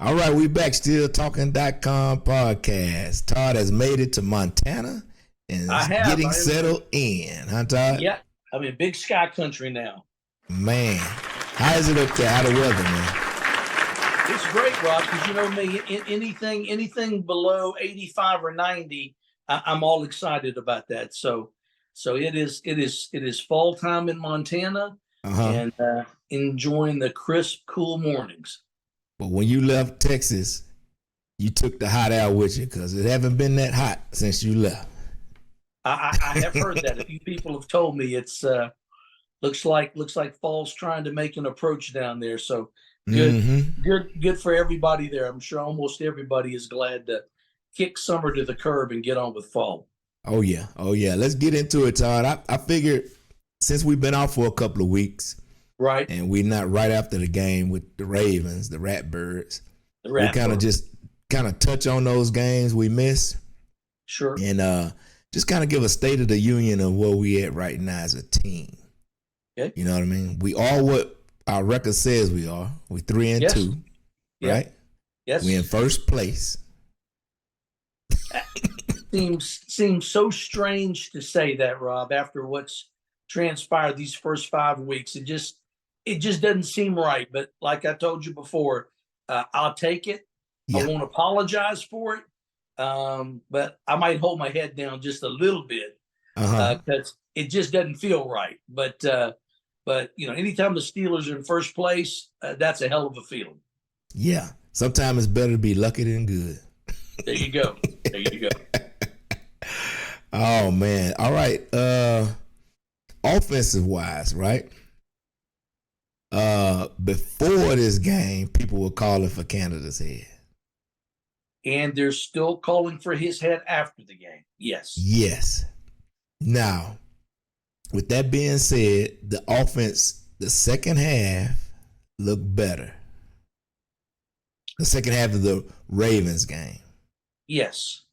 All right, we back still Talkin.com podcast. Todd has made it to Montana and I is have. getting settled in, huh, Todd? Yeah, I'm in big sky country now. Man, how is it up there out of weather, man? It's great, Rob, because you know me, anything below 85 or 90, I'm all excited about that. So it is fall time in Montana, Uh-huh. and enjoying the crisp, cool mornings. But when you left Texas, you took the hot air with you because it haven't been that hot since you left. I have heard that. A few people have told me it's looks like fall's trying to make an approach down there. So good, Mm-hmm. good for everybody there. I'm sure almost everybody is glad to kick summer to the curb and get on with fall. Oh yeah. Oh yeah. Let's get into it, Todd. I figured since we've been out for a couple of weeks Right, and we're not right after the game with the Ravens, the Ratbirds, the we rat kind of bird. just kind of touch on those games we missed Sure. and just kind of give a state of the union of where we at right now as a team. Okay. You know what I mean? We are what our record says we are. We 3-2, Yeah. right? Yes. We in first place. Seems so strange to say that, Rob, after what's transpired these first 5 weeks. It just doesn't seem right. But like I told you before, I'll take it. I Yeah. won't apologize for it. But I might hold my head down just a little bit Uh-huh. because it just doesn't feel right. But anytime the Steelers are in first place, that's a hell of a feeling. Yeah. Sometimes it's better to be lucky than good. There you go. There you go. Oh man. All right. Offensive wise, right? Before this game, people were calling for Canada's head. And they're still calling for his head after the game. Yes. Yes. Now, with that being said, the offense, the second half looked better. The second half of the Ravens game. Yes.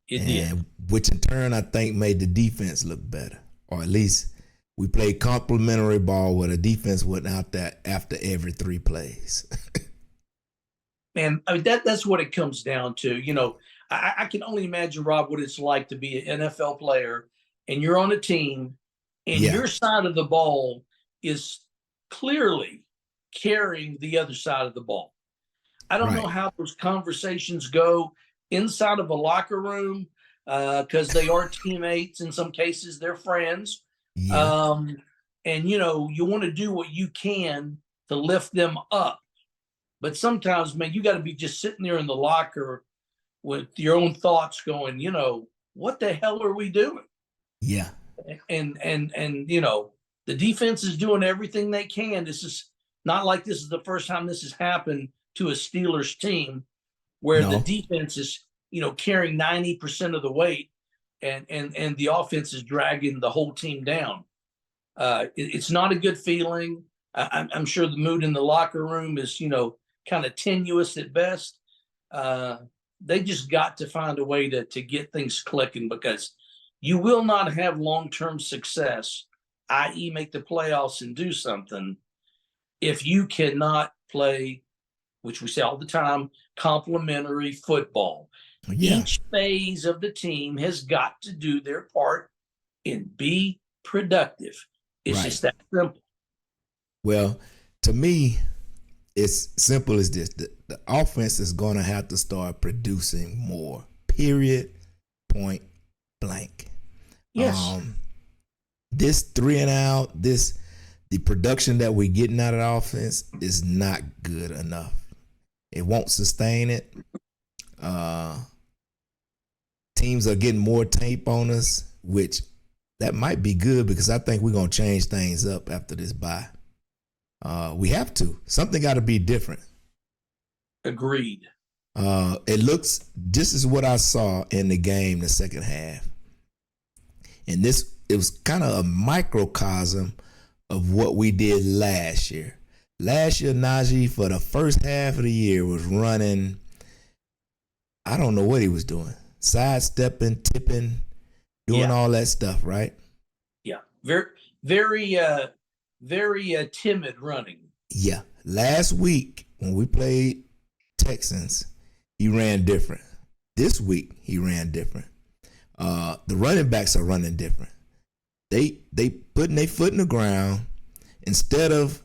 It did. And which in turn I think made the defense look better. Or at least we played complimentary ball where the defense went out there after every 3 plays. Man, I mean that's what it comes down to. I can only imagine, Rob, what it's like to be an NFL player and you're on a team and Yeah. your side of the ball is clearly carrying the other side of the ball. I don't know Right. how those conversations go inside of a locker room because they are teammates. In some cases, they're friends. Yeah. Um, and, you want to do what you can to lift them up. But sometimes, man, you got to be just sitting there in the locker with your own thoughts going, what the hell are we doing? Yeah. And the defense is doing everything they can. This is not like this is the first time this has happened to a Steelers team where the No. defense is, carrying 90% of the weight and the offense is dragging the whole team down. It's not a good feeling. I'm sure the mood in the locker room is, kind of tenuous at best. They just got to find a way to get things clicking because you will not have long-term success, i.e. make the playoffs and do something, if you cannot play, which we say all the time, complementary football. Yeah. Each phase of the team has got to do their part and be productive. It's Right. just that simple. Well, to me, it's simple as this. The offense is going to have to start producing more. Period. Point blank. Yes. This 3 and out, the production that we're getting out of the offense is not good enough. It won't sustain it. Teams are getting more tape on us, which that might be good because I think we're going to change things up after this bye. We have to. Something got to be different. Agreed. It looks, this is what I saw in the game the second half. And it was kind of a microcosm of what we did last year. Last year, Najee, for the first half of the year, was running, I don't know what he was doing. Sidestepping, tipping, doing all that stuff, right? Yeah. Very, very timid running. Yeah. Last week, when we played Texans, he ran different. This week, he ran different. The running backs are running different. They putting their foot in the ground instead of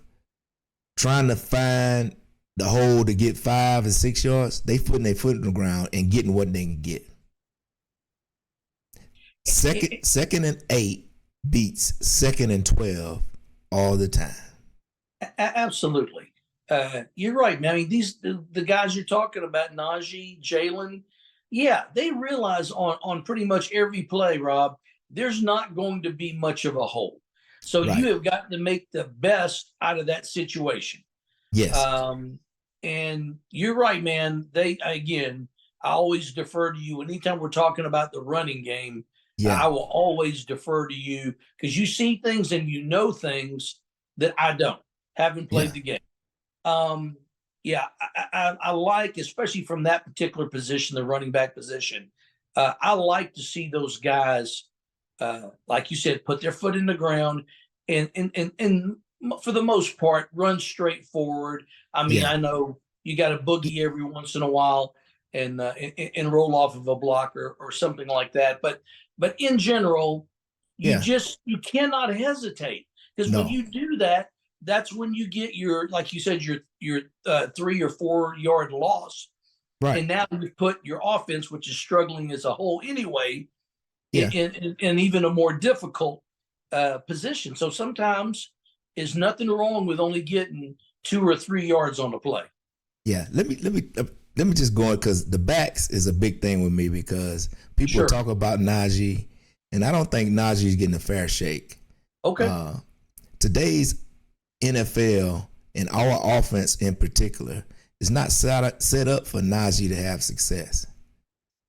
trying to find the hole to get 5 and 6 yards. They putting their foot in the ground and getting what they can get. Second and 8 beats 2nd and 12 all the time. Absolutely. You're right, man. I mean, the guys you're talking about, Najee, Jalen, yeah, they realize on pretty much every play, Rob, there's not going to be much of a hole. So Right. you have got to make the best out of that situation. Yes. And you're right, man. I always defer to you. Anytime we're talking about the running game, Yeah. I will always defer to you because you see things and you know things that I don't. Haven't played the game. I like, especially from that particular position, the running back position. I like to see those guys, like you said, put their foot in the ground and for the most part, run straight forward. I mean, I know you got a boogie every once in a while and roll off of a block or something like that. But in general, you cannot hesitate because when you do that, that's when you get your, like you said, your 3 or 4 yard loss. Right. And now you put your offense, which is struggling as a whole anyway, in even a more difficult position. So sometimes there's nothing wrong with only getting 2 or 3 yards on the play. Yeah. Let me just go on because the backs is a big thing with me because people talk about Najee, and I don't think Najee is getting a fair shake. Okay. Today's NFL and our offense in particular is not set up for Najee to have success.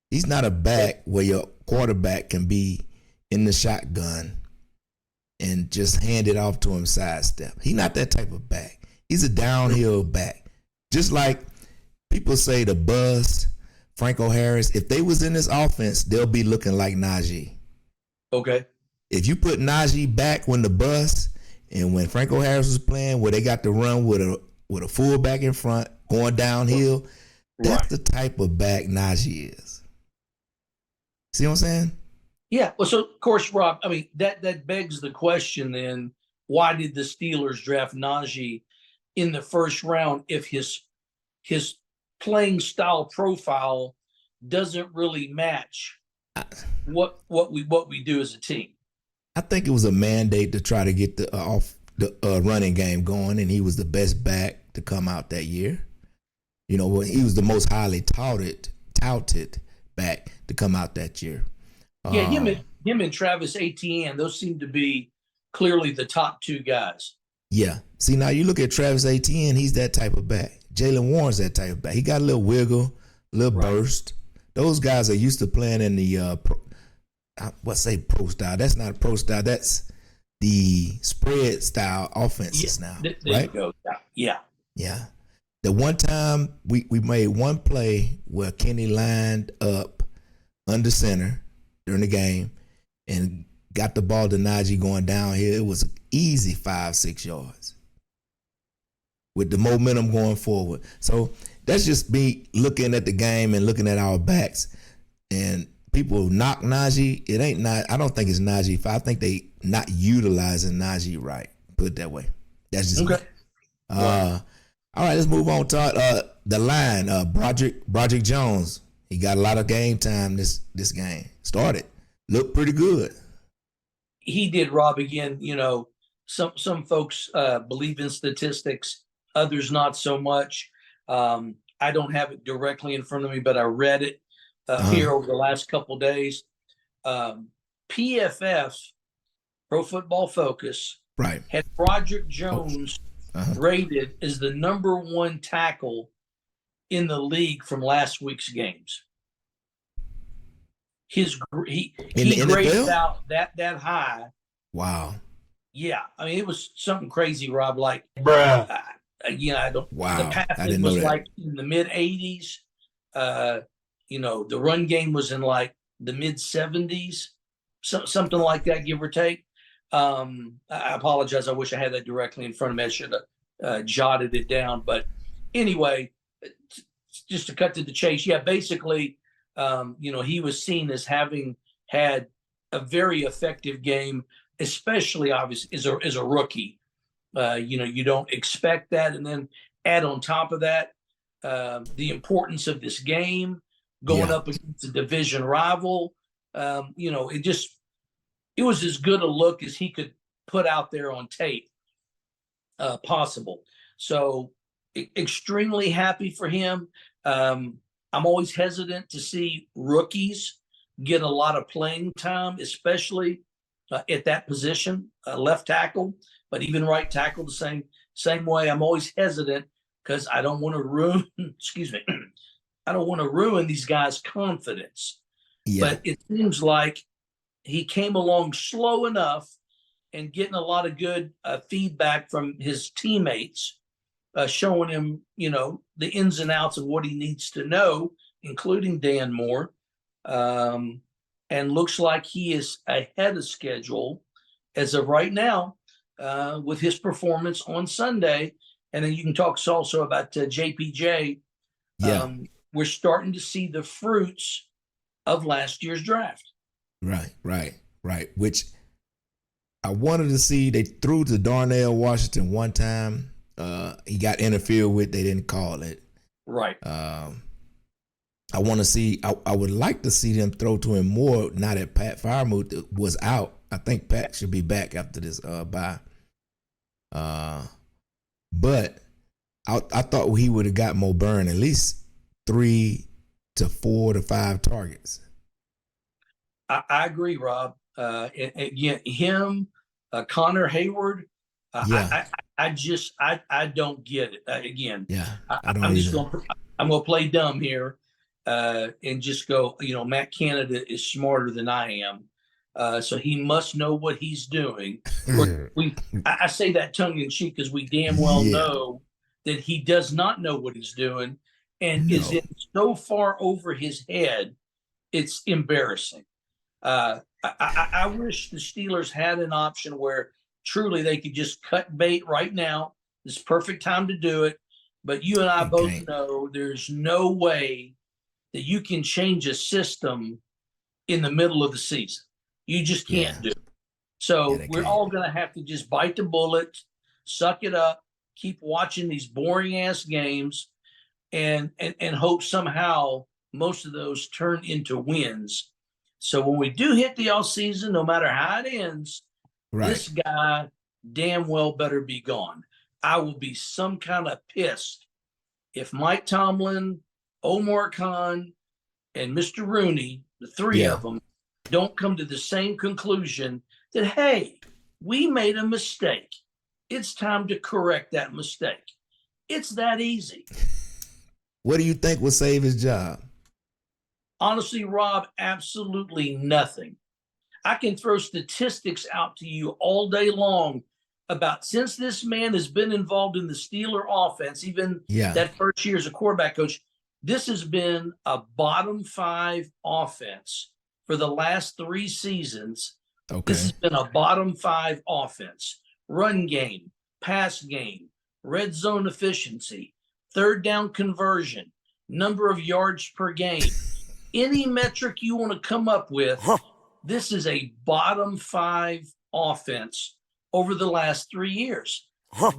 He's not a back where your quarterback can be in the shotgun and just hand it off to him sidestep. He's not that type of back. He's a downhill back. Just like people say the buzz, Franco Harris, if they was in this offense, they'll be looking like Najee. Okay. If you put Najee back when the bus and when Franco Harris was playing, where they got to run with a fullback in front, going downhill, that's the type of back Najee is. See what I'm saying? Yeah. Well, so of course, Rob, I mean, that begs the question then, why did the Steelers draft Najee in the first round if his playing style profile doesn't really match what we do as a team? I think it was a mandate to try to get the running game going, and he was the best back to come out that year. You know, he was the most highly touted back to come out that year. Yeah, him and Travis Etienne, those seem to be clearly the top 2 guys. Yeah. See, now you look at Travis Etienne, he's that type of back. Jalen Warren's that type of back. He got a little wiggle, a little burst. Those guys are used to playing in the pro style. That's not a pro style. That's the spread style offenses now. There right? You go. Yeah. Yeah. The one time we made one play where Kenny lined up under center during the game and got the ball to Najee going downhill. It was easy 5-6 yards with the momentum going forward. So that's just me looking at the game and looking at our backs. And people knock Najee. It ain't not. I don't think it's Najee. I think they not utilizing Najee right. Put it that way. That's just okay. All right, let's move on to the line. Broderick Jones. He got a lot of game time this game. Started. Looked pretty good. He did, Rob. Again, you know, some folks believe in statistics, others not so much. I don't have it directly in front of me, but I read it here over the last couple of days. PFF, Pro Football Focus, had Broderick Jones rated as the number 1 tackle in the league from last week's games. He graded out that high. Wow. Yeah, I mean, it was something crazy, Rob. Like, I don't. Wow. The passing was like in the mid 80s. You know, the run game was in like the mid 70s, something like that, give or take. I apologize. I wish I had that directly in front of me. I should have jotted it down. But anyway, just to cut to the chase, yeah, basically, he was seen as having had a very effective game, especially obviously as a rookie. You don't expect that, and then add on top of that the importance of this game going up against a division rival. It was as good a look as he could put out there on tape possible. So extremely happy for him. I'm always hesitant to see rookies get a lot of playing time, especially at that position, left tackle, but even right tackle the same way. I'm always hesitant because I don't want to ruin, excuse me, I don't want to ruin these guys' confidence. Yeah. But it seems like he came along slow enough and getting a lot of good feedback from his teammates, showing him, the ins and outs of what he needs to know, including Dan Moore. And looks like he is ahead of schedule as of right now with his performance on Sunday. And then you can talk also about JPJ. Yeah. We're starting to see the fruits of last year's draft. Right. Which I wanted to see. They threw to Darnell Washington one time. He got interfered with. They didn't call it. Right. I want to see. I would like to see them throw to him more. Now that Pat Freiermuth was out, I think Pat should be back after this bye. But I thought he would have got Mo Byrne at least 3 to 4 to 5 targets. I agree, Rob. Him, Connor Hayward. I don't get it. Again, I'm going to play dumb here and just go. Matt Canada is smarter than I am, so he must know what he's doing. I say that tongue in cheek because we damn well know that he does not know what he's doing and is in so far over his head. It's embarrassing. I wish the Steelers had an option where truly they could just cut bait right now. It's perfect time to do it. But you and I both know there's no way that you can change a system in the middle of the season. You just can't do it. So we're all going to have to just bite the bullet, suck it up, keep watching these boring ass games and hope somehow most of those turn into wins. So when we do hit the off season, no matter how it ends, this guy damn well better be gone. I will be some kind of pissed if Mike Tomlin, Omar Khan, and Mr. Rooney, the three of them, don't come to the same conclusion that, hey, we made a mistake. It's time to correct that mistake. It's that easy. What do you think will save his job? Honestly, Rob, absolutely nothing. I can throw statistics out to you all day long about since this man has been involved in the Steeler offense, even that first year as a quarterback coach, this has been a bottom 5 offense for the last 3 seasons. This has been a bottom 5 offense. Run game, pass game, red zone efficiency, third down conversion, number of yards per game. Any metric you want to come up with, this is a bottom 5 offense over the last 3 years.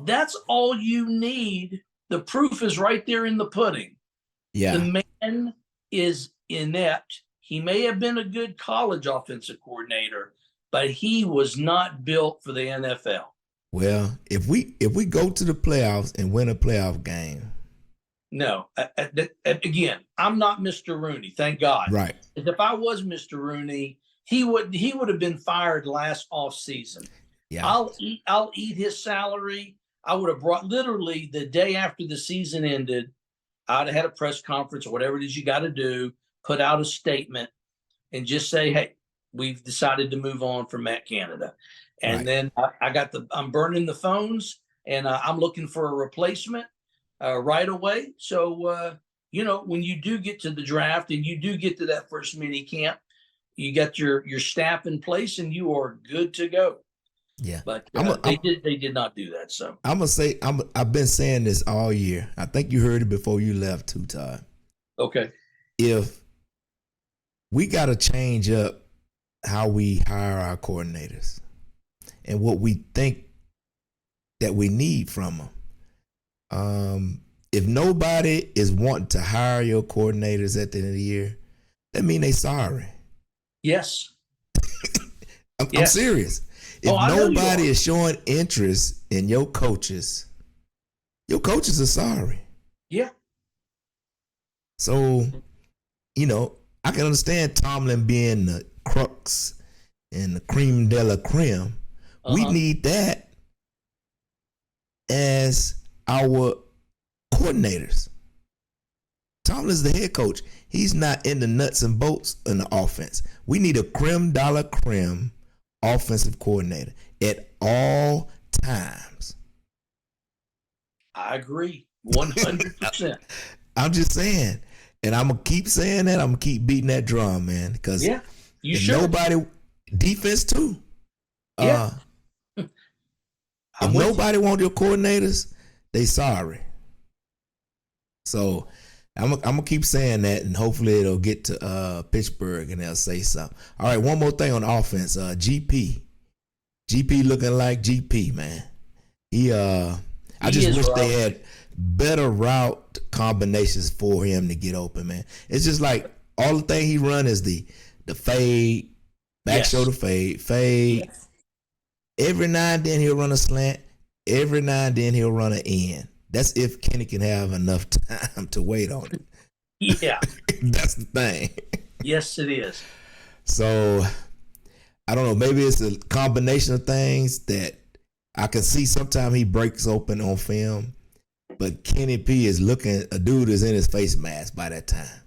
That's all you need. The proof is right there in the pudding. The man is inept. He may have been a good college offensive coordinator, but he was not built for the NFL. Well, if we go to the playoffs and win a playoff game. No, again, I'm not Mr. Rooney, thank God. Right. If I was Mr. Rooney, he would have been fired last offseason. Yeah. I'll eat his salary. I would have brought literally the day after the season ended, I'd have had a press conference or whatever it is you got to do, put out a statement and just say, hey, we've decided to move on from Matt Canada. And then I'm burning the phones and I'm looking for a replacement right away. So, when you do get to the draft and you do get to that first mini camp, you got your staff in place and you are good to go. Yeah. But they did not do that. So I'm going to say, I've been saying this all year. I think you heard it before you left too, Todd. Okay. If we got to change up how we hire our coordinators and what we think that we need from them. If nobody is wanting to hire your coordinators at the end of the year, that means they sorry. Yes. I'm serious. If nobody is showing interest in your coaches are sorry. Yeah. So, I can understand Tomlin being the crux and the cream de la creme. We need that as our coordinators. Tomlin's the head coach. He's not in the nuts and bolts in the offense. We need a creme de la creme offensive coordinator at all times. I agree 100%. I'm just saying, and I'm gonna keep saying that. I'm gonna keep beating that drum, man. Because nobody defense too. Yeah. If nobody want your coordinators, they sorry. So I'm gonna keep saying that, and hopefully it'll get to Pittsburgh and they'll say something. All right, one more thing on offense. GP looking like GP, man. I just wish they had better route combinations for him to get open, man. It's just like all the thing he run is the fade, back shoulder fade. Yes. Every now and then he'll run a slant. Every now and then he'll run an end. That's if Kenny can have enough time to wait on it. Yeah. That's the thing. Yes, it is. So, I don't know. Maybe it's a combination of things that I can see sometimes he breaks open on film, but Kenny P is looking, a dude is in his face mask by that time.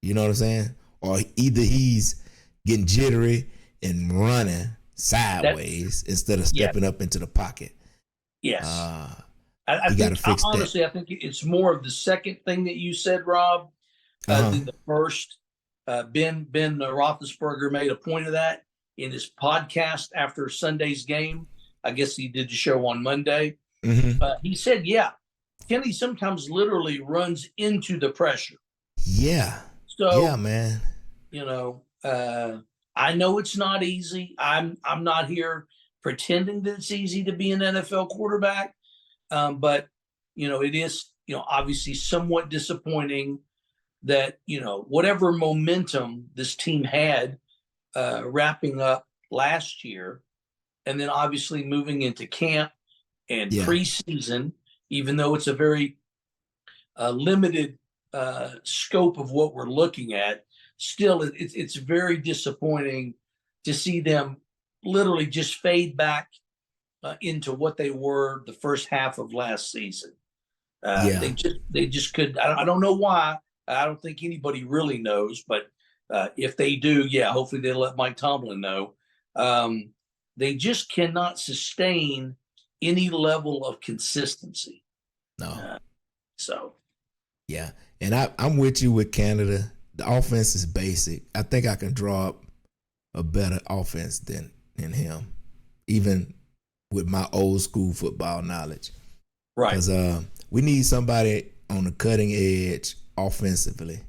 You know what I'm saying? Or either he's getting jittery and running sideways instead of stepping up into the pocket. Yes. I think, honestly, I think it's more of the second thing that you said, Rob, than the first. Ben Roethlisberger made a point of that in his podcast after Sunday's game. I guess he did the show on Monday. Mm-hmm. He said, Kenny sometimes literally runs into the pressure. Yeah. So, yeah, man. I know it's not easy. I'm not here pretending that it's easy to be an NFL quarterback. But, it is, obviously somewhat disappointing that, whatever momentum this team had wrapping up last year, and then obviously moving into camp and preseason, even though it's a very limited scope of what we're looking at, still it's very disappointing to see them literally just fade back into what they were the first half of last season. They just could. I don't know why. I don't think anybody really knows, but if they do, hopefully they'll let Mike Tomlin know. They just cannot sustain any level of consistency. No. Yeah, and I'm with you with Canada. The offense is basic. I think I can draw up a better offense than him, even with my old school football knowledge. Right. Because we need somebody on the cutting edge offensively.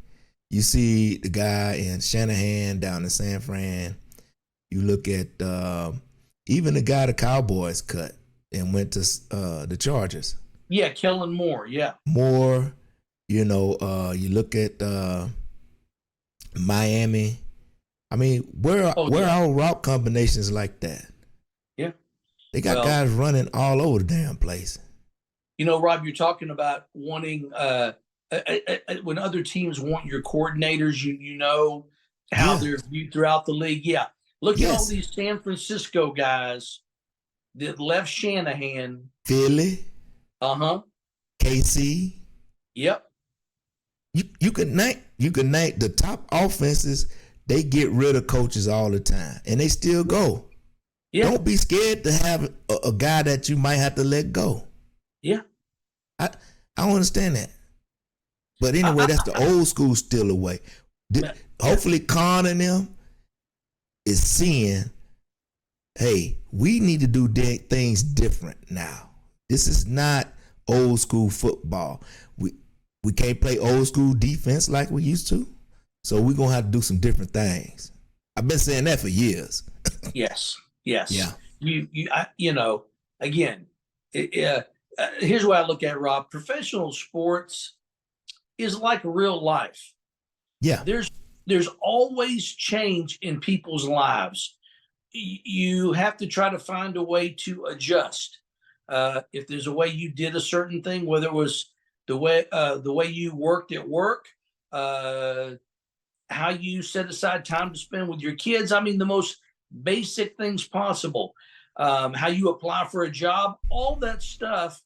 You see the guy in Shanahan down in San Fran. You look at even the guy the Cowboys cut and went to the Chargers. Yeah, Kellen Moore. Yeah. Moore. You look at Miami. I mean, where are our route combinations like that? Yeah. They got guys running all over the damn place. Rob, you're talking about wanting when other teams want your coordinators, you know how they're viewed throughout the league. Yeah. Look at all these San Francisco guys that left Shanahan. Philly. KC. Yep. You can name the top offenses. They get rid of coaches all the time, and they still go. Yeah. Don't be scared to have a guy that you might have to let go. Yeah. I don't understand that. But anyway, that's the old school still away. Hopefully Khan and them is seeing, hey, we need to do things different now. This is not old school football. We can't play old school defense like we used to. So we're gonna have to do some different things. I've been saying that for years. Yes. Yes. Yeah. You know, again, here's what I look at, Rob. Professional sports is like real life. Yeah. There's always change in people's lives. You have to try to find a way to adjust. If there's a way you did a certain thing, whether it was the way you worked at work, how you set aside time to spend with your kids. I mean, the most basic things possible. How you apply for a job, all that stuff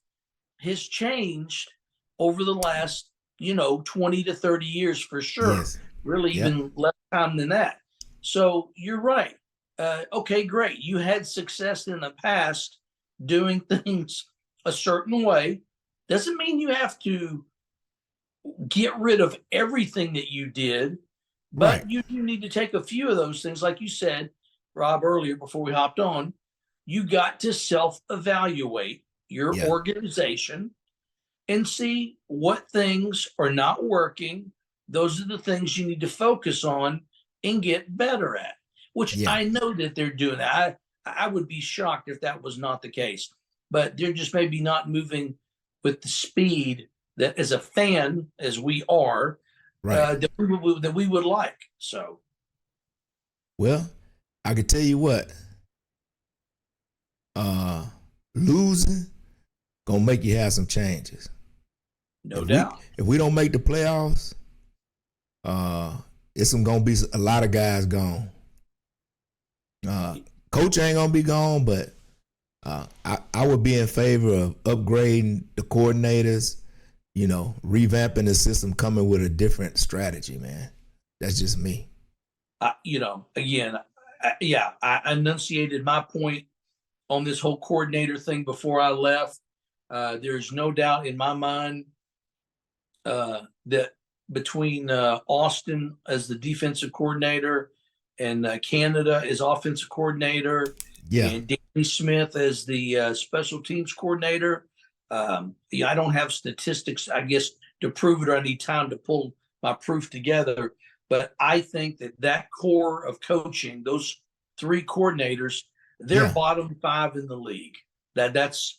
has changed over the last, 20 to 30 years for sure. Yes. Really, even less time than that. So you're right. Okay, great. You had success in the past doing things a certain way. Doesn't mean you have to get rid of everything that you did, but Right. you need to take a few of those things, like you said, Rob, earlier before we hopped on. You got to self-evaluate your organization and see what things are not working. Those are the things you need to focus on and get better at, which I know that they're doing that. I would be shocked if that was not the case, but they're just maybe not moving with the speed that, as a fan, as we are, that we would like. So, well, I can tell you what, losing gonna make you have some changes. No doubt. If we don't make the playoffs, it's gonna be a lot of guys gone. Coach ain't gonna be gone, but I would be in favor of upgrading the coordinators, revamping the system, coming with a different strategy, man. That's just me. Again, I enunciated my point on this whole coordinator thing before I left. There's no doubt in my mind that between Austin as the defensive coordinator and Canada as offensive coordinator, and Danny Smith as the special teams coordinator, I don't have statistics, I guess, to prove it, or I need time to pull my proof together. But I think that core of coaching, those three coordinators, they're bottom 5 in the league. That's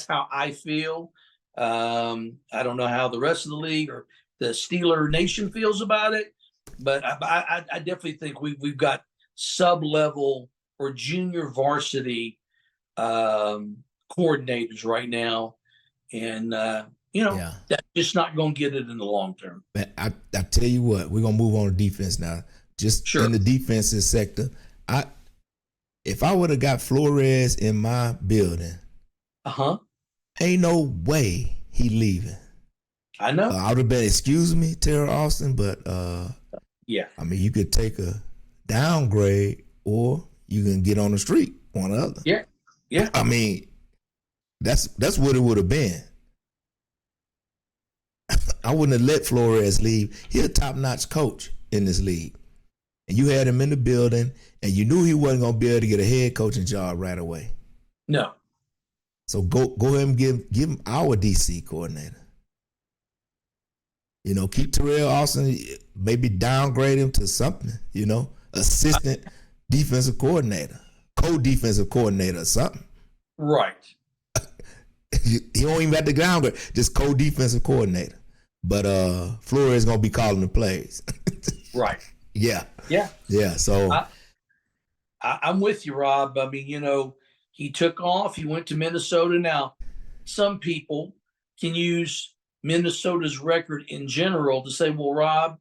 how I feel. I don't know how the rest of the league or the Steeler Nation feels about it, but I definitely think we've got sub-level or junior varsity coordinators right now, and that's just not going to get it in the long term. Man, I tell you what, we're gonna move on to defense now. Just in the defensive sector, if I would have got Flores in my building, ain't no way he leaving. I know. I would have been, excuse me, Terry Austin, but I mean, you could take a downgrade or you can get on the street, one or the other. Yeah. I mean, that's what it would have been. I wouldn't have let Flores leave. He's a top-notch coach in this league. And you had him in the building, and you knew he wasn't going to be able to get a head coaching job right away. No. So go ahead and give him our DC coordinator. Keep Terrell Austin, maybe downgrade him to something, assistant defensive coordinator, co-defensive coordinator or something. Right. He don't even have to downgrade, just co-defensive coordinator. But Flores is going to be calling the plays. Right. Yeah. So I'm with you, Rob. I mean, he took off. He went to Minnesota. Now, some people can use Minnesota's record in general to say, well, Rob,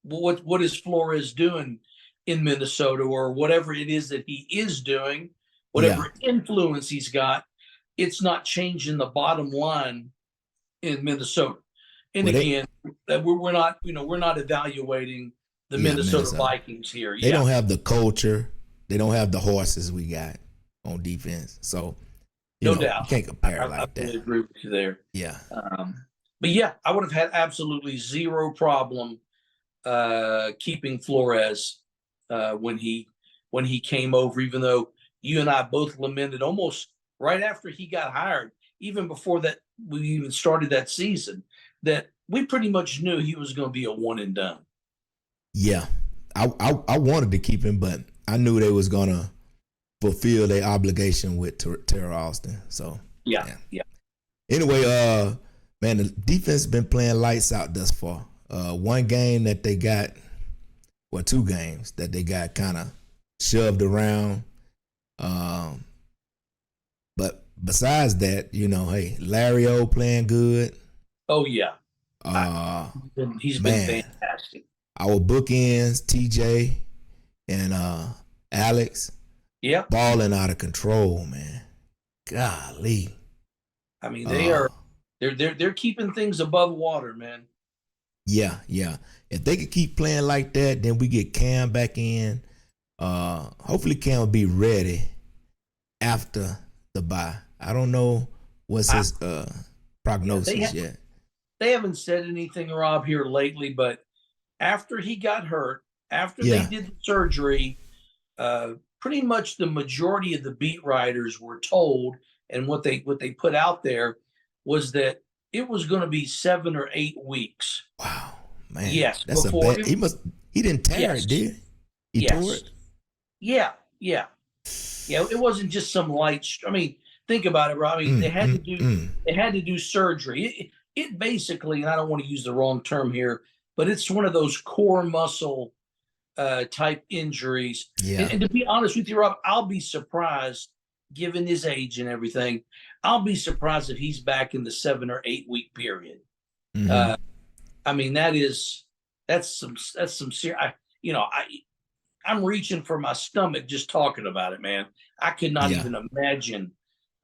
what is Flores doing in Minnesota, or whatever it is that he is doing, whatever influence he's got, it's not changing the bottom line in Minnesota. And we're not evaluating the Minnesota Vikings here. They don't have the culture. They don't have the horses we got on defense. So, no doubt, you can't compare like that. I agree with you there. Yeah. But I would have had absolutely zero problem keeping Flores when he came over, even though you and I both lamented almost right after he got hired. even before that we even started that season, that we pretty much knew he was going to be a one and done. Yeah, I wanted to keep him, but I knew they was gonna fulfill their obligation with Terrell Austin. So yeah. Anyway, man, the defense been playing lights out thus far. One game that they got, well, 2 games that they got kind of shoved around. But besides that, hey, Larry O playing good. Oh yeah. He's been fantastic. Our bookends, TJ and Alex, balling out of control, man. Golly. I mean, they're keeping things above water, man. Yeah. If they could keep playing like that, then we get Cam back in. Hopefully Cam will be ready after the bye. I don't know what's his prognosis yet. They haven't said anything, Rob, here lately, but after he got hurt, after they did the surgery, pretty much the majority of the beat writers were told, and what they put out there was that it was going to be 7 or 8 weeks. Wow, man. Yes, that's a bad. He didn't tear it, did he? He tore it. Yeah. It wasn't just some light. I mean, think about it, Rob. I mean, they had to do surgery. It basically, and I don't want to use the wrong term here, but it's one of those core muscle type injuries. Yeah. And to be honest with you, Rob, I'll be surprised, given his age and everything. I'll be surprised if he's back in the 7 or 8 week period. Mm-hmm. I mean, that's some serious. I'm reaching for my stomach just talking about it, man. I could not even imagine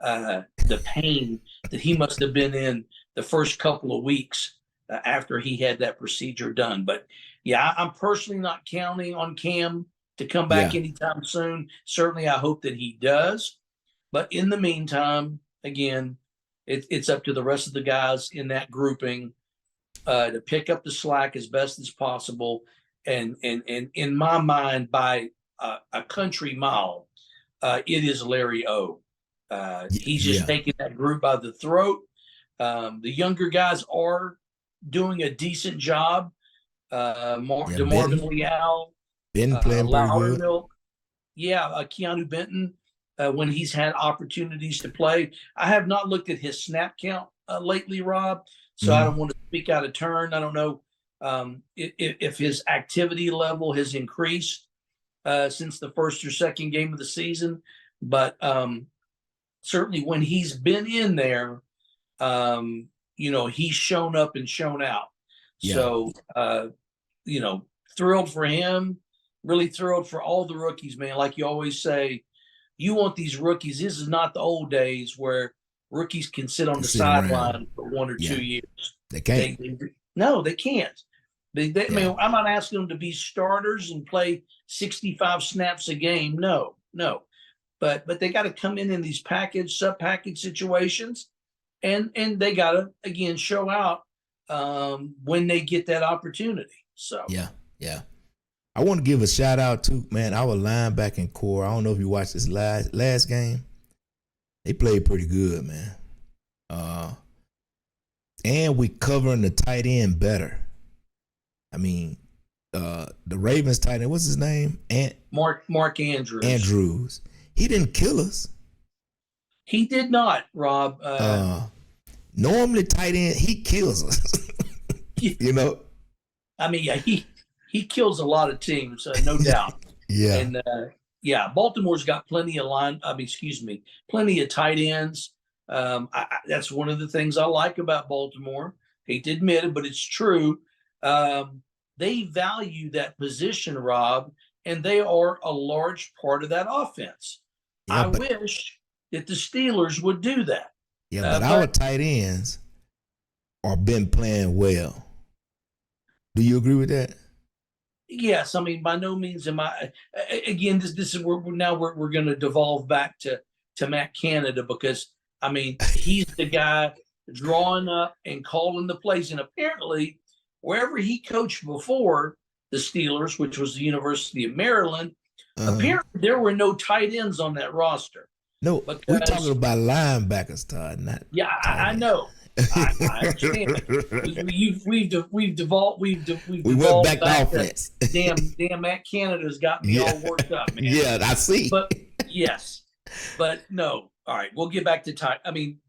the pain that he must have been in the first couple of weeks after he had that procedure done. But yeah, I'm personally not counting on Cam to come back anytime soon. Certainly, I hope that he does. But in the meantime, again, it's up to the rest of the guys in that grouping to pick up the slack as best as possible. And in my mind, by a country mile, it is Larry O. He's just taking that group by the throat. The younger guys are doing a decent job. DeMarvin Leal, Ben playing pretty good. Keanu Benton, when he's had opportunities to play. I have not looked at his snap count lately, Rob, so I don't want to speak out of turn. I don't know if his activity level has increased since the first or second game of the season, but certainly when he's been in there, he's shown up and shown out. Yeah. So, thrilled for him, really thrilled for all the rookies, man. Like you always say, you want these rookies. This is not the old days where rookies can sit on the sideline for 1 or 2 years. They can't. No, they can't. I mean, I'm not asking them to be starters and play 65 snaps a game. No. But they got to come in these sub-package situations, and they got to, again, show out when they get that opportunity. So yeah. I want to give a shout out to, man, our linebacking core. I don't know if you watched this last game. They played pretty good, man. And we covering the tight end better. I mean, the Ravens tight end, what's his name? Mark Andrews. Andrews. He didn't kill us. He did not, Rob. Normally tight end, he kills us. I mean, he kills a lot of teams, no doubt. Yeah. And Baltimore's got plenty of plenty of tight ends. That's one of the things I like about Baltimore. Hate to admit it, but it's true. They value that position, Rob, and they are a large part of that offense. I wish that the Steelers would do that. Yeah, but our tight ends are been playing well. Do you agree with that? Yes, I mean, by no means am I. Again, this is where we're going to devolve back to Matt Canada, because I mean, he's the guy drawing up and calling the plays, and apparently wherever he coached before the Steelers, which was the University of Maryland, apparently there were no tight ends on that roster. No, we talking because about linebackers, Todd, not yeah, tight I end. know. I understand. We've We went devolved back to back to offense. damn Matt Canada's got me Yeah. all worked up, man. Yeah, I see. But yes, but no. All right, we'll get back to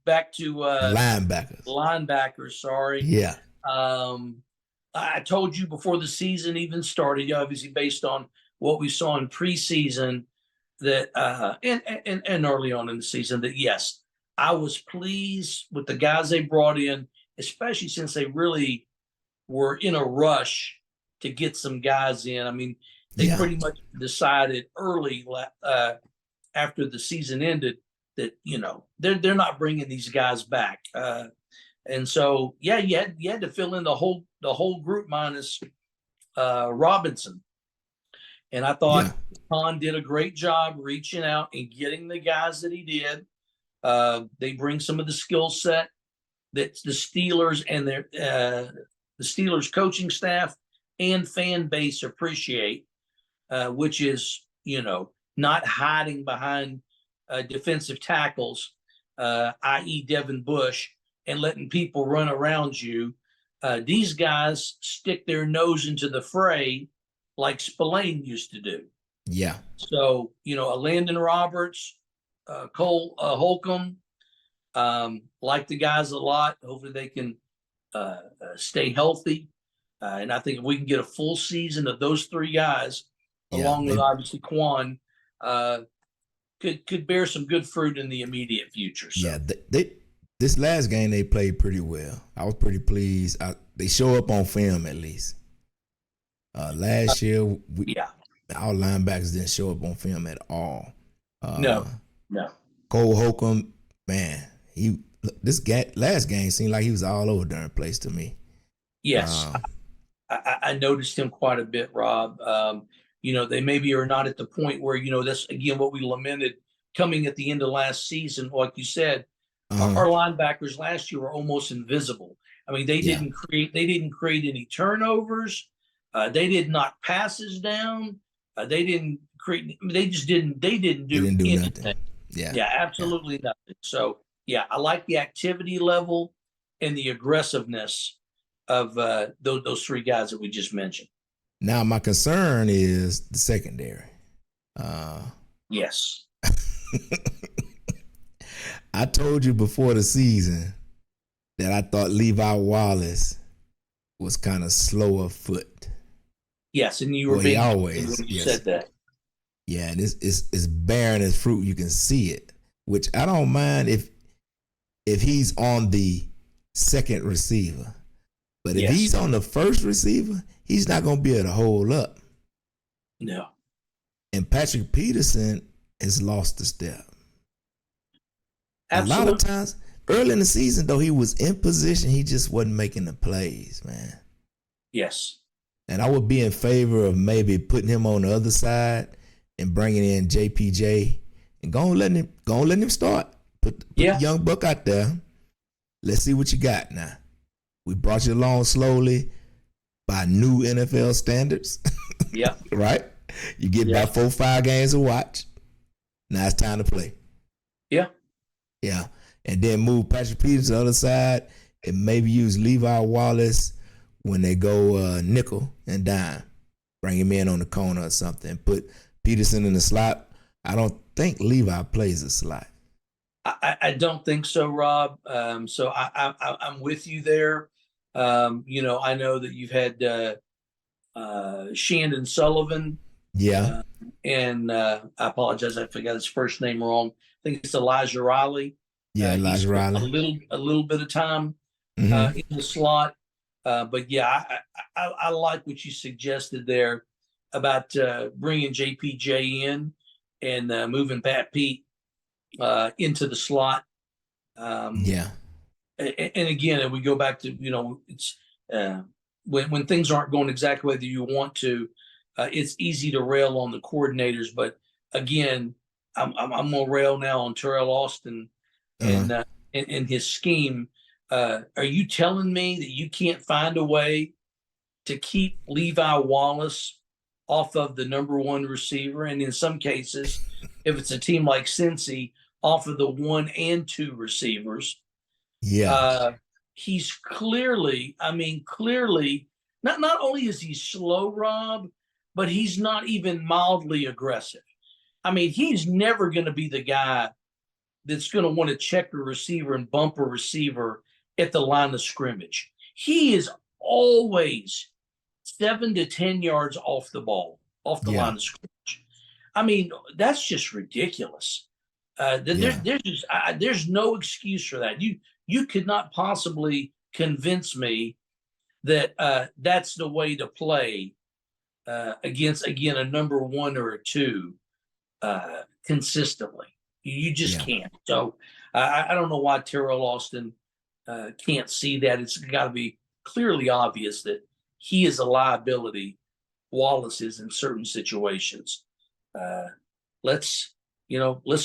back to Linebackers. linebackers. Sorry. Yeah. I told you before the season even started, obviously based on what we saw in preseason, that and early on in the season, that yes, I was pleased with the guys they brought in, especially since they really were in a rush to get some guys in. I mean, they Yeah. pretty much decided early after the season ended that they're not bringing these guys back. And so yeah, you had to fill in the whole group minus Robinson. And I thought Yeah. Khan did a great job reaching out and getting the guys that he did. They bring some of the skill set that the Steelers and the Steelers coaching staff and fan base appreciate, which is not hiding behind defensive tackles, i.e. Devin Bush, and letting people run around you. These guys stick their nose into the fray like Spillane used to do. Yeah. So, a Landon Roberts, Cole Holcomb, like the guys a lot. Hopefully they can stay healthy. And I think if we can get a full season of those three guys, along with obviously Quan, could bear some good fruit in the immediate future. So. Yeah. This last game they played pretty well. I was pretty pleased. They show up on film at least. Last year, our linebackers didn't show up on film at all. No. Cole Holcomb, man, last game seemed like he was all over darn place to me. Yes, I noticed him quite a bit, Rob. They maybe are not at the point where that's again what we lamented coming at the end of last season. Like you said, our linebackers last year were almost invisible. I mean, they didn't create any turnovers. They did knock passes down. They didn't create. They just didn't. They didn't do anything. Nothing. Yeah, absolutely nothing. So yeah, I like the activity level and the aggressiveness of those three guys that we just mentioned. Now my concern is the secondary. Yes. I told you before the season that I thought Levi Wallace was kind of slow of foot. Yes, and you were he always when you said that. Yeah, and it's bearing its fruit. You can see it, which I don't mind if he's on the second receiver. But if he's on the first receiver, he's not going to be able to hold up. No. And Patrick Peterson has lost a step. Absolutely. A lot of times, early in the season, though, he was in position. He just wasn't making the plays, man. Yes. And I would be in favor of maybe putting him on the other side and bringing in JPJ and go and let him start. Put the young buck out there. Let's see what you got now. We brought you along slowly by new NFL standards. Yeah. Right? You get about 4-5 games to watch. Now it's time to play. Yeah. Yeah. And then move Patrick Peterson to the other side and maybe use Levi Wallace when they go nickel and dime. Bring him in on the corner or something. Put Peterson in the slot. I don't think Levi plays the slot. I don't think so, Rob. So I'm with you there. I know that you've had Shandon Sullivan. Yeah. And I apologize, I forgot his first name wrong. I think it's Elijah Riley. Yeah, Elijah Riley. A little bit of time in the slot. But yeah, I like what you suggested there about bringing JPJ in and moving Pat Pete into the slot. And again, and we go back to it's when things aren't going exactly the way you want to, it's easy to rail on the coordinators. But again, I'm gonna rail now on Terrell Austin and his scheme. Are you telling me that you can't find a way to keep Levi Wallace off of the number one receiver? And in some cases, if it's a team like Cincy, off of the 1 and 2 receivers. Yeah. He's clearly, not only is he slow, Rob, but he's not even mildly aggressive. I mean, he's never going to be the guy that's going to want to check a receiver and bump a receiver at the line of scrimmage. He is always 7 to 10 yards off the ball, off the line of scrimmage. I mean, that's just ridiculous. There's no excuse for that. You could not possibly convince me that that's the way to play against, again, a number 1 or a 2 consistently. You just can't. So I don't know why Terrell Austin can't see that. It's got to be clearly obvious that he is a liability. Wallace is in certain situations. Let's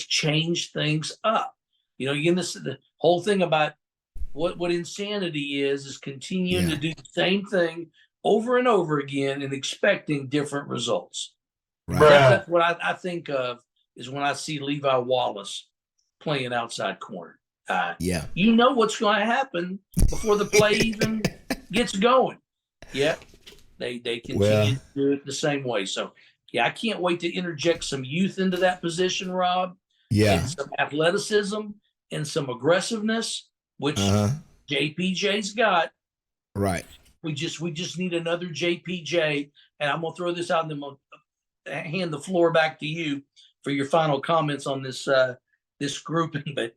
change things up. Again, the whole thing about what insanity is continuing to do the same thing over and over again and expecting different results. Right. That's what I think of is when I see Levi Wallace playing outside corner. You know what's going to happen before the play even gets going. Yeah, they continue to do it the same way. So, I can't wait to interject some youth into that position, Rob. Yeah. And some athleticism and some aggressiveness, which JPJ's got. Right. We just need another JPJ. And I'm going to throw this out and then I'm going to hand the floor back to you for your final comments on this this grouping. But,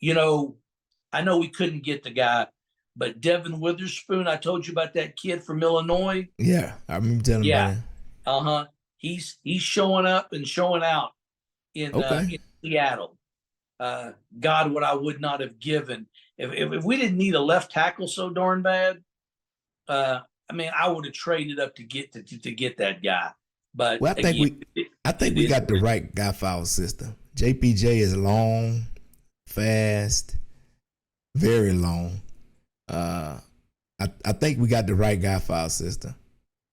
I know we couldn't get the guy, but Devin Witherspoon, I told you about that kid from Illinois. Yeah, I remember telling you about him. He's showing up and showing out in Seattle. God, what I would not have given if we didn't need a left tackle so darn bad. I would have traded up to get that guy. But I think we got the right guy for our system. JPJ is long, fast, very long. I think we got the right guy for our system.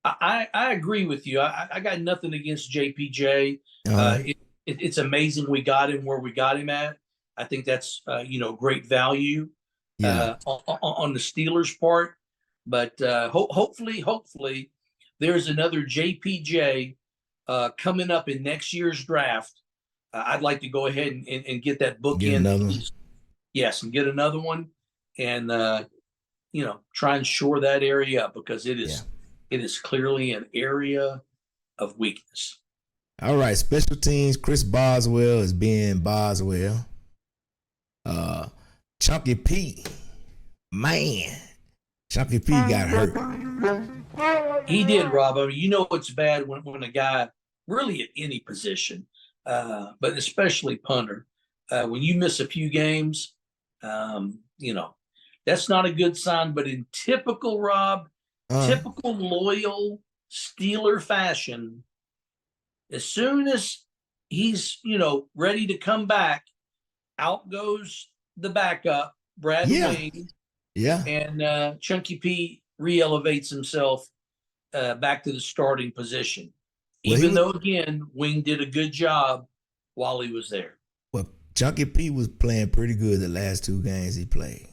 I agree with you. I got nothing against JPJ. It's amazing we got him where we got him at. I think that's great value on the Steelers' part. But hopefully there's another JPJ coming up in next year's draft. I'd like to go ahead and get that book in. Yes, and get another one, and try and shore that area up because it is clearly an area of weakness. All right, special teams. Chris Boswell is being Boswell. Chunky P, man, Chunky P got hurt. He did, Rob. It's bad when a guy really at any position, but especially punter, when you miss a few games, that's not a good sign. But in typical typical loyal Steeler fashion, as soon as he's ready to come back, out goes the backup, Brad Wing. Yeah. And Chunky P re-elevates himself back to the starting position. Even though, again, Wing did a good job while he was there. Well, Chunky P was playing pretty good the last 2 games he played.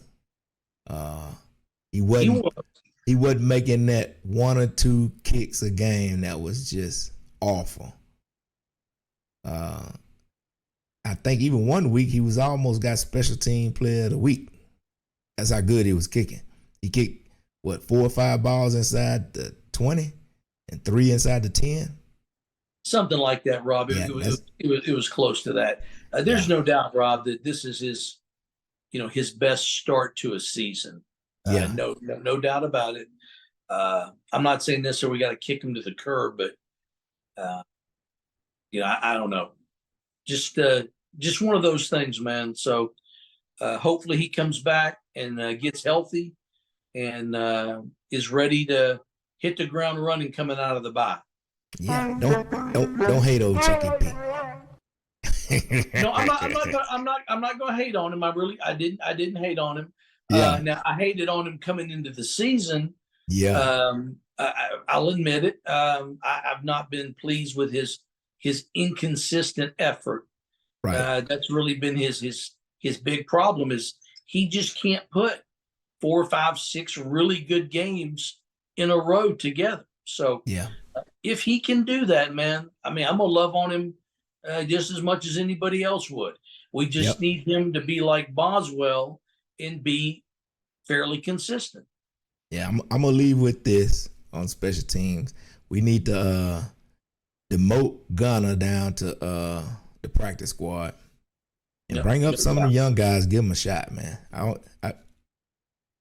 He wasn't making that 1 or 2 kicks a game that was just awful. I think even one week he was almost got special team player of the week. That's how good he was kicking. He kicked 4 or 5 balls inside the 20 and 3 inside the 10. Something like that, Rob. It was close to that. There's no doubt, Rob, that this is his best start to a season. No doubt about it. I'm not saying this, so we got to kick him to the curb, but I don't know. Just one of those things, man. So hopefully he comes back and gets healthy and is ready to hit the ground running coming out of the bye. Yeah, don't hate old Chucky P. No, I'm not going to hate on him. I didn't hate on him. Now I hated on him coming into the season. Yeah. I'll admit it. I've not been pleased with his inconsistent effort Right. That's really been his big problem is he just can't put 4, 5, 6 really good games in a row together. So Yeah. if he can do that, man, I mean, I'm gonna love on him just as much as anybody else would. We just Yep. need him to be like Boswell and be fairly consistent. Yeah. I'm gonna leave with this on special teams. We need to demote Gunner down to the practice squad and Yep. bring up No some of the doubt. young guys. Give them a shot, man.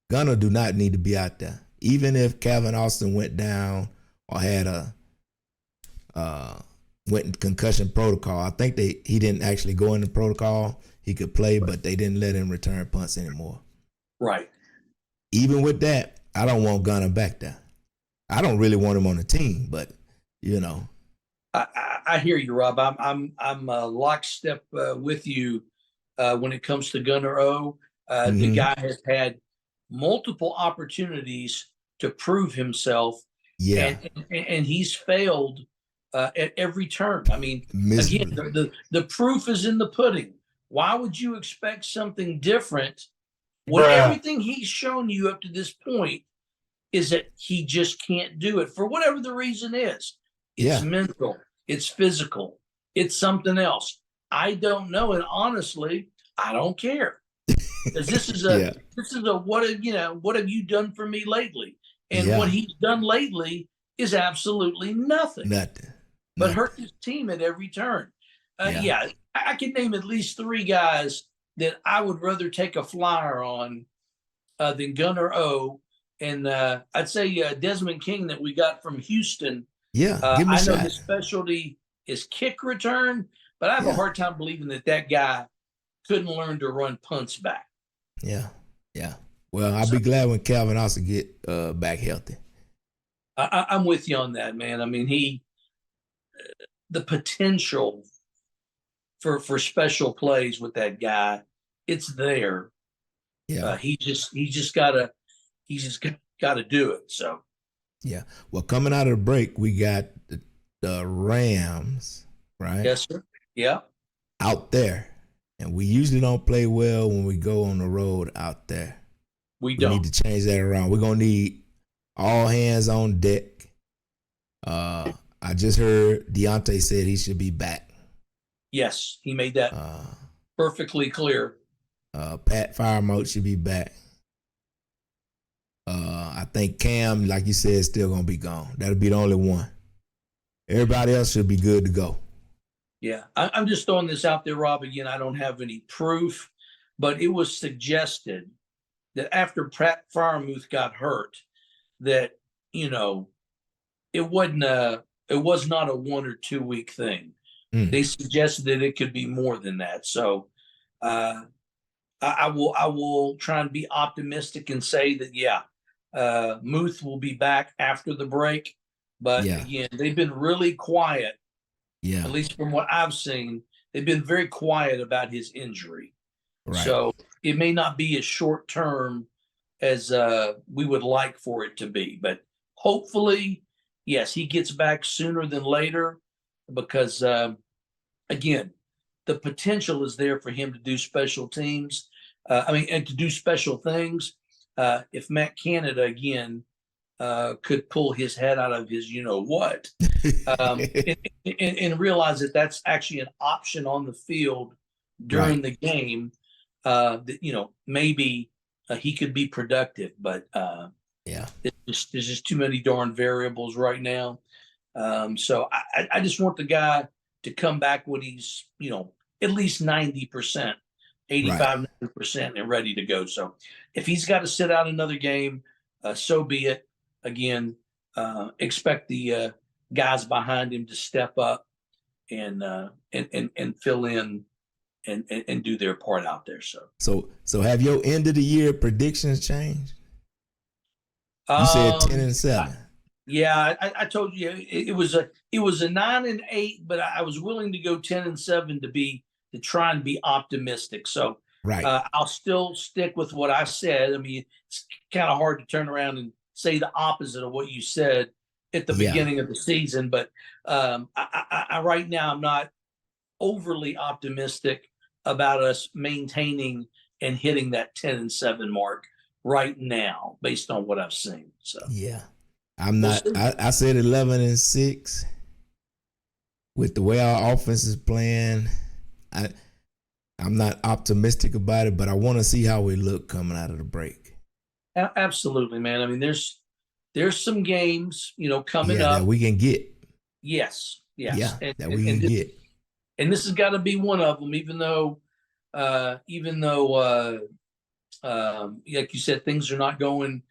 Gunner do not need to be out there. Even if Calvin Austin went down or had a went in concussion protocol, I think he didn't actually go in the protocol. He could play, but they didn't let him return punts anymore. Right. Even with that, I don't want Gunner back there. I don't really want him on the team, but you know. I hear you, Rob. I'm lockstep with you when it comes to Gunnar O. The guy has had multiple opportunities to prove himself, Yeah. and he's failed at every turn. I mean, Miserably. again, the proof is in the pudding. Why would you expect something different when everything he's shown you up to this point is that he just can't do it for whatever the reason is? It's mental, it's physical, it's something else. I don't know, and honestly, I don't care. Because this is a what have you done for me lately? And what he's done lately is absolutely nothing. But hurt his team at every turn. I can name at least 3 guys that I would rather take a flyer on than Gunnar O. And I'd say Desmond King that we got from Houston. Give him a I know shot. his specialty is kick return, but I have a hard time believing that guy couldn't learn to run punts back. Yeah. Well, I'll be glad when Calvin Austin get back healthy. I'm with you on that, man. I mean, the potential for special plays with that guy, it's there. Yeah. He just gotta do it. So. Yeah. Well, coming out of the break, we got the Rams, right? Yes, sir. Yeah. Out there. And we usually don't play well when we go on the road out there. We need to change that around. We're going to need all hands on deck. I just heard Deontay said he should be back. Yes, he made that perfectly clear. Pat Firemote should be back. I think Cam, like you said, is still going to be gone. That'll be the only one. Everybody else should be good to go. Yeah, I'm just throwing this out there, Rob. Again, I don't have any proof, but it was suggested that after Pat Firemuth got hurt, that it was not a 1 or 2 week thing. They suggested that it could be more than that. So I will try and be optimistic and say that Muth will be back after the break. But again, they've been really quiet. Yeah. At least from what I've seen, they've been very quiet about his injury. Right. So it may not be as short term as we would like for it to be. But hopefully, yes, he gets back sooner than later because, again, the potential is there for him to do special teams. And to do special things. If Matt Canada, again, could pull his head out of his what and realize that that's actually an option on the field during the game, that maybe he could be productive, but there's just too many darn variables right now. So I just want the guy to come back when he's at least 90%, 85% and ready to go. So if he's got to sit out another game, so be it. Again, expect the guys behind him to step up and fill in and do their part out there. So have your end of the year predictions changed? You said 10-7. I told you it was a 9-8, but I was willing to go 10-7 to try and be optimistic. So I'll still stick with what I said. I mean, it's kind of hard to turn around and say the opposite of what you said at the beginning of the season. But I right now I'm not overly optimistic about us maintaining and hitting that 10-7 mark right now, based on what I've seen. So yeah, I'm not. I said 11-6 with the way our offense is playing. I'm not optimistic about it, but I want to see how we look coming out of the break. Absolutely, man. I mean, there's some games, coming that up. we can get. Yes. Yeah, and, that we can get. And this has got to be one of them, even though, like you said, things are not going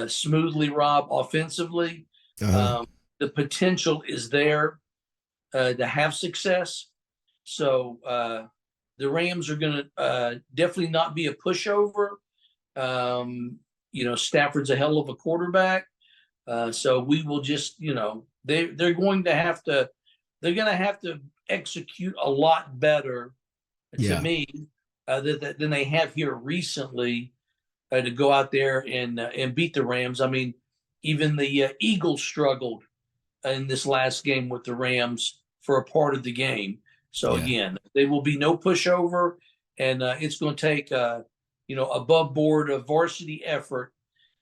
smoothly, Rob, offensively. The potential is there to have success. So the Rams are going to definitely not be a pushover. Stafford's a hell of a quarterback. So we will just, they're going to have to execute a lot better to me than they have here recently to go out there and beat the Rams. I mean, even the Eagles struggled in this last game with the Rams for a part of the game. So again, they will be no pushover, and it's going to take above board a varsity effort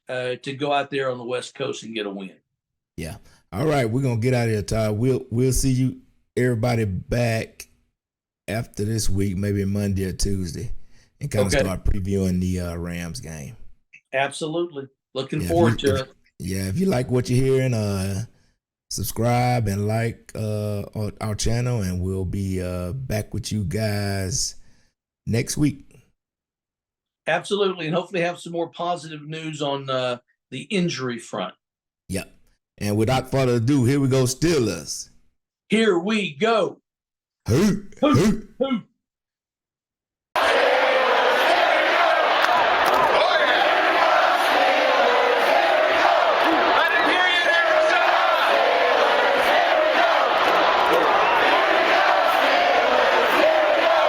to go out there on the West Coast and get a win. Yeah. All right, we're gonna get out of here, Todd. We'll see you everybody back after this week, maybe Monday or Tuesday, and kind of start previewing the Rams game. Absolutely, looking forward to it. If you like what you're hearing, subscribe and like our channel, and we'll be back with you guys next week. Absolutely, and hopefully have some more positive news on the injury front. Yep. And without further ado, here we go, Steelers. Here we go. Hoot, hoot, hoot.